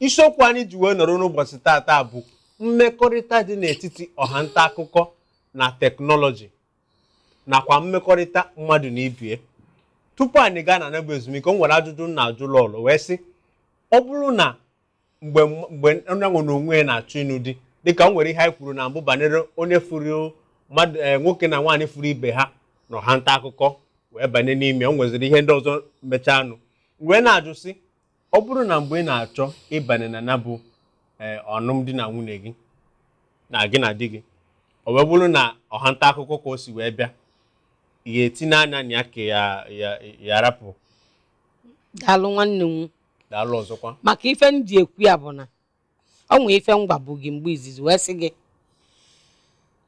isiokwu anyị ji wee nọrọ n'ụbọchị taata bụ mmekọrịta dị n'etiti ọha nta akụkọ na teknọlọji nakwa mmekọrịta mmadụ na ibie. Tupu anyị gaa na nebe ezumike, o nwere ajụjụ m na-ajụ Lọlọ wee sị, ọ bụrụ na mgbe onye nwe n'onwe ya na-achọ ịnụ di, dịka o nwere ihe anyị kwuru na mbụ banyere onye furu mmadụ nwoke na nwaanyị furu ibe ha na ọha nta akụkọ wee banye n'ime, o nweziri ihe ndị ọzọ mechaa anụ wee na-ajụ sị, ọ bụrụ na mgbe ị na-achọ ịbanye na bụ ọnụmdi na nwunye gị na gị na di gị, ọ wee bụrụ na ọha nta akụkọ ka o si wee bịa, ị ga-etinye anya na ya ka ya rapụ? Daalụ nwanne m. Daalụ ọzọkwa. Maka ife m ji ekwu ya bụ na ọ nwee ife m gwabụ gị mgbe izizi wee sị gị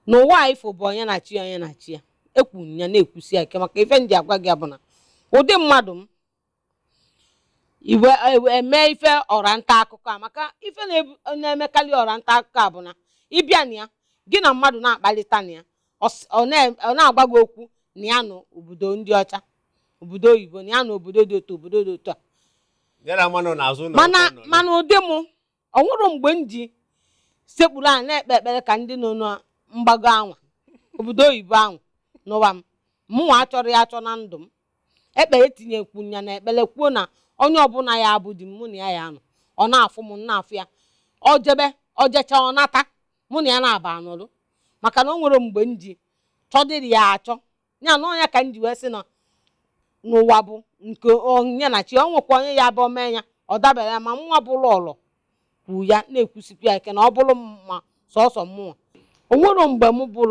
n'ụwa ifo bụ onye na-achị onye na-achị ya. Ekwu ya na-ekwusi ike maka ife m ji agwa gị bụ na ụdị mmadụ m eme ife ọra nta akụkọ a, maka ife na-emekarị ọra nta akụkọ a bụ na ịbịa na ya gị na mmadụ na-akpalịta na ya, ọ na-agba gị okwu na ya nọ obodo ndị ọcha, obodo oyibo, na ya nọ obodo dị otu a. Mana ụdị m ọ nwụrụ mgbe m ji sekpuru a na-ekpe ekpere ka ndị nọ na mgbago anwa obodo oyibo ahụ n'ụwa m mụnwa achọrọ ya achọ na ndụ m. Ekpere tinyekwu ya na ekpere kwuo na onye ọbụla ya abụ di mụ na ya nọ, ọ na-afụ m na-afụ ya, ọ jebe ọ jecha ọ nata mụ na ya na-aba anọrụ. Maka na o nwere mgbe m ji chọdịrị ya achọ ya na onye ka m ji wee sị na n'ụwa bụ nke onye na chi, ọ nwekwa onye ya bụ mee ya ọ dabere ma nwa bụ Lọlọ kwu ya na-ekwusikwa ya ike na ọ bụrụ ma sọsọ mmụọ. O nwere mgbe m bụ